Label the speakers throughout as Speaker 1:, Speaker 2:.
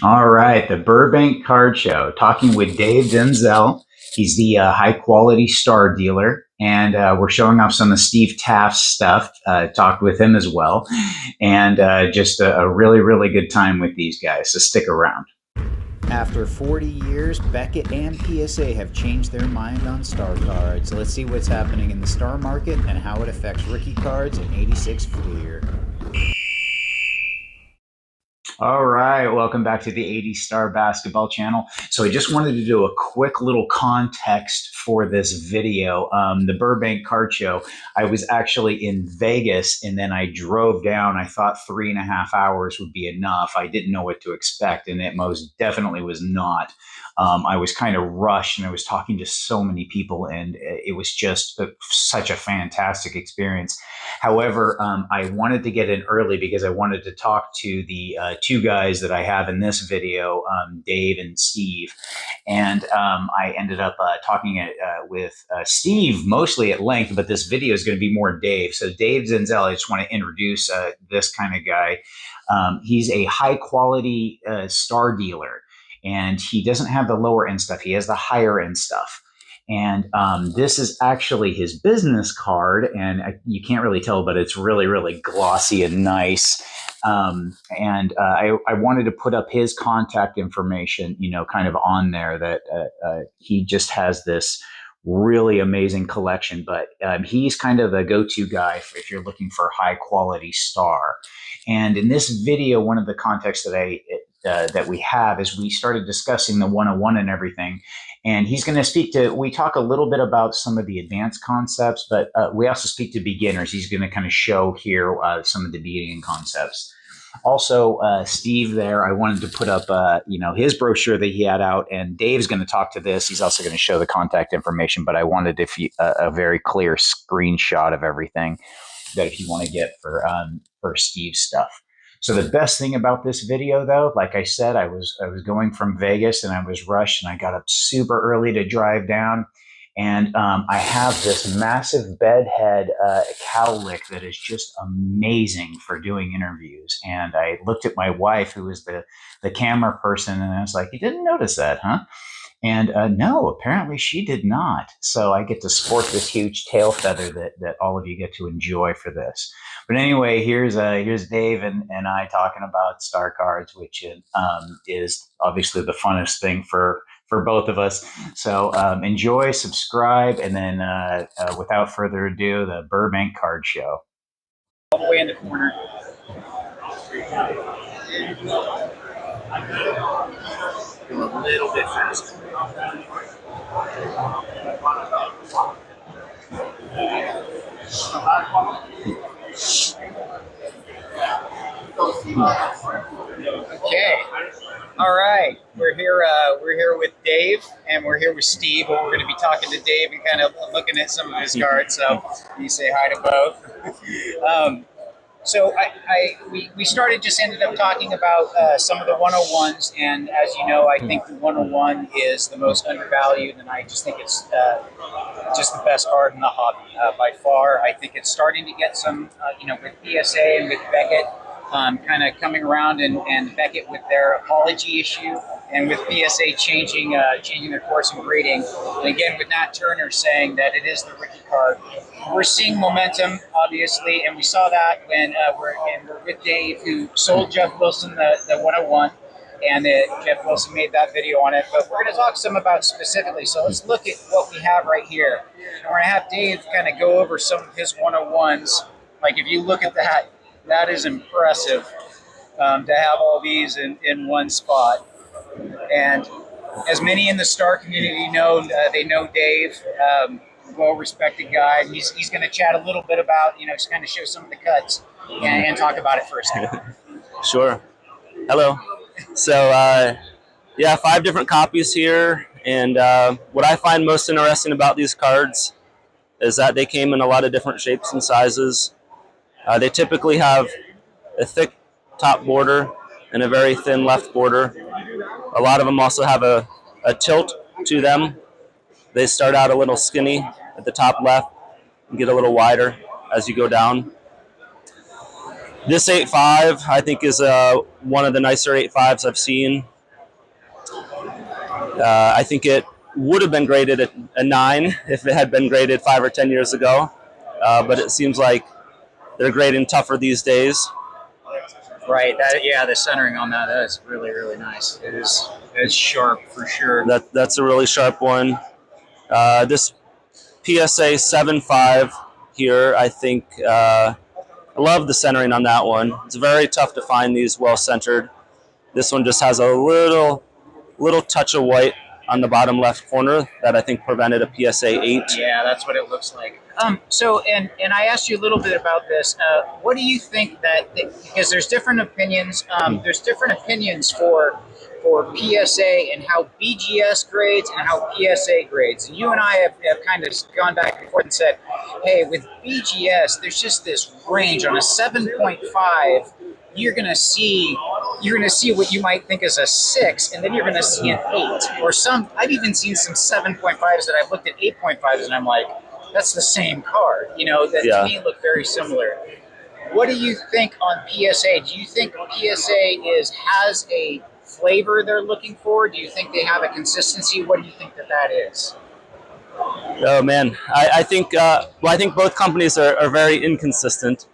Speaker 1: All right, the Burbank Card Show, talking with Dave Denzel. He's the high quality star dealer, and we're showing off some of Steve Taft's stuff. Talked with him as well, and just a really, really good time with these guys. So stick around.
Speaker 2: After 40 years, Beckett and PSA have changed their mind on star cards. Let's see what's happening in the star market and how it affects rookie cards in 86 Fleer.
Speaker 1: All right, welcome back to the 80 Star Basketball Channel. So I just wanted to do a quick little context for this video. The Burbank Card Show, I was actually in Vegas and then I drove down. I thought 3.5 hours would be enough. I didn't know what to expect, and it most definitely was not. I was kind of rushed and I was talking to so many people, and it was just such a fantastic experience. However, I wanted to get in early because I wanted to talk to the two guys that I have in this video, Dave and Steve. And I ended up talking with Steve mostly at length, but this video is going to be more Dave. So Dave Denzel, I just want to introduce this kind of guy. He's a high quality star dealer, and he doesn't have the lower end stuff. He has the higher end stuff. And this is actually his business card, and you can't really tell, but it's really, really glossy and nice. I wanted to put up his contact information, kind of on there, that he just has this really amazing collection. But he's kind of the go-to guy if you're looking for a high quality star. And in this video, one of the contexts that we have is we started discussing the 101 and everything. And he's going to we talk a little bit about some of the advanced concepts, but we also speak to beginners. He's going to kind of show here some of the beginning concepts. Also, Steve there, I wanted to put up, his brochure that he had out, and Dave's going to talk to this. He's also going to show the contact information, but I wanted a very clear screenshot of everything that if you want to get for Steve's stuff. So the best thing about this video, though, like I said, I was going from Vegas and I was rushed, and I got up super early to drive down. And I have this massive bedhead cowlick that is just amazing for doing interviews. And I looked at my wife, who was the camera person, and I was like, "You didn't notice that, huh?" And no, apparently she did not. So I get to sport this huge tail feather that all of you get to enjoy for this. But anyway, here's Dave and I talking about star cards, which is obviously the funnest thing for both of us. So enjoy, subscribe, and then without further ado, the Burbank Card Show. All the way in the corner. Go a little bit faster. Okay. All right. We're here with Dave, and we're here with Steve. But we're going to be talking to Dave and kind of looking at some of his cards. So you say hi to both. So we started, just ended up talking about some of the 101s, and as you know, I think the 101 is the most undervalued, and I just think it's just the best card in the hobby by far. I think it's starting to get some, with PSA and with Beckett kind of coming around, and Beckett with their apology issue, and with PSA changing their course and grading, and again with Nat Turner saying that it is the rookie card. We're seeing momentum, obviously, and we saw that when we're with Dave, who sold Jeff Wilson the 101, and Jeff Wilson made that video on it. But we're going to talk some about specifically. So let's look at what we have right here. And we're going to have Dave kind of go over some of his 101s. Like, if you look at that, that is impressive to have all these in one spot. And as many in the star community know, they know Dave. Well-respected guy. He's going to chat a little bit about, just kind of show some of the cuts and talk about it for a second.
Speaker 3: Sure. Hello. So, yeah, 5 different copies here. And what I find most interesting about these cards is that they came in a lot of different shapes and sizes. They typically have a thick top border and a very thin left border. A lot of them also have a tilt to them. They start out a little skinny at the top left and get a little wider as you go down. This 8.5, I think, is one of the nicer 8.5s I've seen. I think it would have been graded a 9 if it had been graded 5 or 10 years ago. But it seems like they're grading tougher these days.
Speaker 2: Right. Yeah, the centering on that is really, really nice. It's sharp for sure.
Speaker 3: That's a really sharp one. This PSA 7.5 here, I think, I love the centering on that one. It's very tough to find these well centered. This one just has a little touch of white on the bottom left corner that I think prevented a PSA 8.
Speaker 2: Yeah, that's what it looks like. So, and I asked you a little bit about this. What do you think because there's different opinions. There's different opinions for PSA and how BGS grades and how PSA grades. And you and I have kind of gone back and forth and said, hey, with BGS, there's just this range on a 7.5. You're gonna see what you might think is a 6, and then you're gonna see an 8, or some. I've even seen some 7.5s that I've looked at 8.5s, and I'm like, that's the same card. That to me look very similar. What do you think on PSA? Do you think PSA has a flavor they're looking for? Do you think they have a consistency? What do you think that is?
Speaker 3: Oh man, I think I think both companies are very inconsistent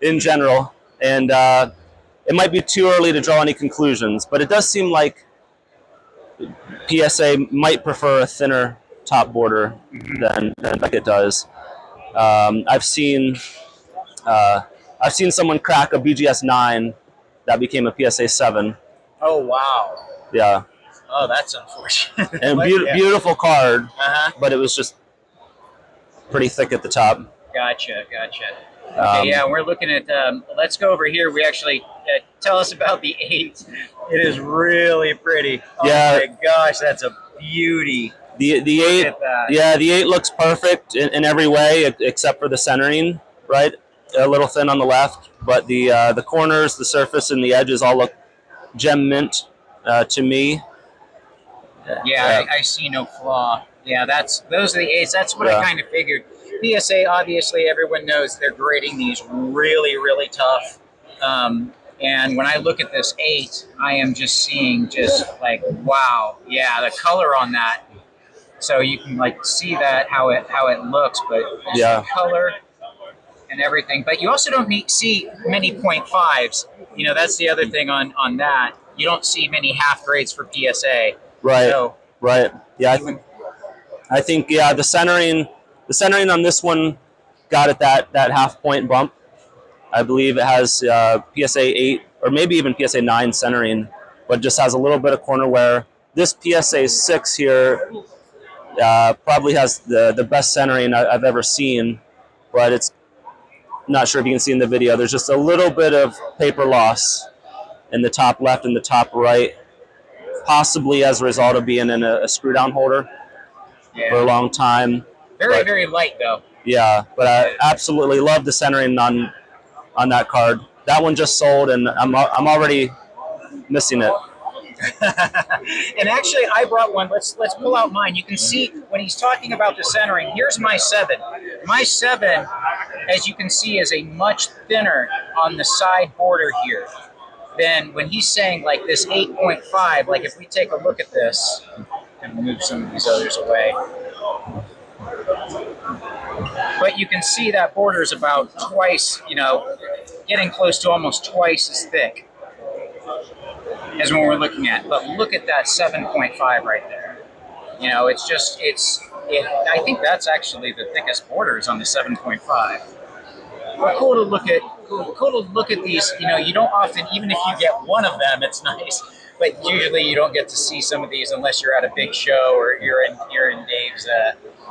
Speaker 3: in general. And it might be too early to draw any conclusions, but it does seem like PSA might prefer a thinner top border than Beckett does. I've seen someone crack a BGS 9 that became a PSA 7.
Speaker 2: Oh wow!
Speaker 3: Yeah.
Speaker 2: Oh, that's unfortunate.
Speaker 3: And beautiful card, but it was just pretty thick at the top.
Speaker 2: Gotcha. Okay, yeah, we're looking at. Let's go over here. We actually tell us about the 8. It is really pretty. Oh my gosh, that's a beauty.
Speaker 3: The 8, yeah, the 8 looks perfect in every way except for the centering, right? A little thin on the left, but the corners, the surface, and the edges all look gem mint to me.
Speaker 2: Yeah, I see no flaw. Yeah, those are the 8s. That's what I kind of figured. PSA, obviously, everyone knows they're grading these really, really tough. And when I look at this 8, I am just seeing like, wow, yeah, the color on that. So you can like see that how it looks, but the color and everything. But you also don't see many 0.5s. That's the other thing on that. You don't see many half grades for PSA.
Speaker 3: Right. So, right. Yeah. I think the centering on this one got it that half point bump. I believe it has PSA 8 or maybe even PSA 9 centering, but just has a little bit of corner wear. This PSA 6 here probably has the best centering I've ever seen, but it's not sure if you can see in the video. There's just a little bit of paper loss in the top left and the top right, possibly as a result of being in a screw down holder for a long time.
Speaker 2: Very light though.
Speaker 3: Yeah, but I absolutely love the centering on that card. That one just sold, and I'm already missing it.
Speaker 2: And actually, I brought one. Let's pull out mine. You can see when he's talking about the centering. Here's my 7. My 7, as you can see, is a much thinner on the side border here than when he's saying like this 8.5. Like if we take a look at this and move some of these others away. But you can see that border is about twice, getting close to almost twice as thick as when we're looking at. But look at that 7.5 right there. I think that's actually the thickest borders on the 7.5. But cool to look at these. You don't often, even if you get one of them, it's nice. But usually you don't get to see some of these unless you're at a big show or you're in Dave's.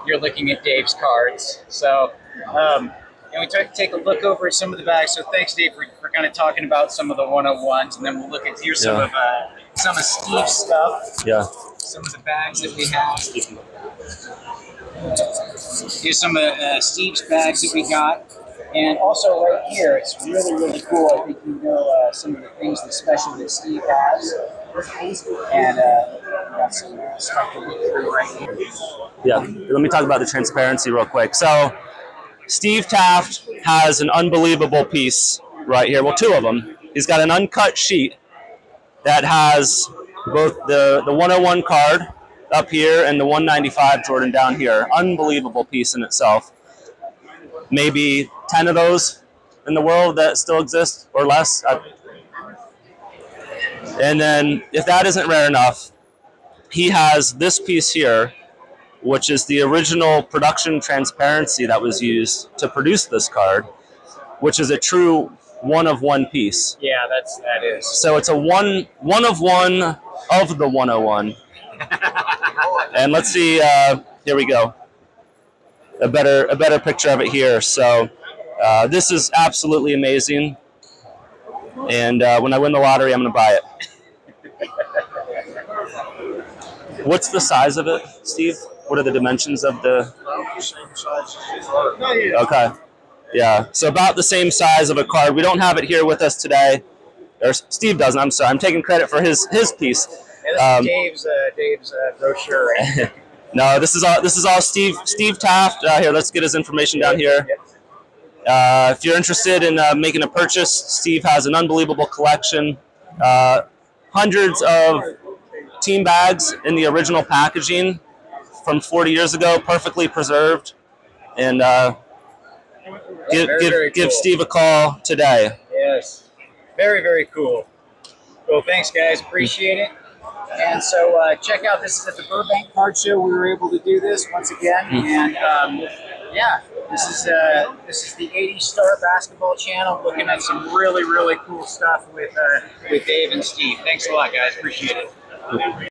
Speaker 2: You're looking at Dave's cards. So, and we take a look over at some of the bags. So thanks, Dave, for kind of talking about some of the 101s, and then we'll look at some of Steve's stuff.
Speaker 3: Yeah.
Speaker 2: Some of the bags that we have. Here's some of Steve's bags that we got. And also right here, it's really, really cool. I think some of the things, especially that Steve has. And got some stuff to look through right here.
Speaker 3: Yeah, let me talk about the transparency real quick. So Steve Taft has an unbelievable piece right here. Well, two of them. He's got an uncut sheet that has both the 101 card up here and the 195 Jordan down here. Unbelievable piece in itself. Maybe 10 of those in the world that still exist or less. And then if that isn't rare enough, he has this piece here, which is the original production transparency that was used to produce this card, which is a true one-of-one piece.
Speaker 2: Yeah, that is.
Speaker 3: So it's a one of one of the 101. And let's see, here we go. A better picture of it here. So this is absolutely amazing. And when I win the lottery, I'm going to buy it. What's the size of it, Steve? What are the dimensions of the?
Speaker 4: Same size as
Speaker 3: Okay. Yeah. So about the same size of a card. We don't have it here with us today. Or Steve doesn't. I'm sorry. I'm taking credit for his piece.
Speaker 2: Yeah, this is Dave's brochure. Right?
Speaker 3: No, this is all Steve Taft. Here, let's get his information down here. If you're interested in making a purchase, Steve has an unbelievable collection. Hundreds of team bags in the original packaging from 40 years ago, perfectly preserved. And give
Speaker 2: cool.
Speaker 3: Steve a call today.
Speaker 2: Yes. Very, very cool. Well, thanks, guys. Appreciate it. And so check out, this is at the Burbank Card Show. We were able to do this once again. And yeah, this is the 80 Star Basketball Channel, looking at some really, really cool stuff with Dave and Steve. Thanks a lot, guys. Appreciate it.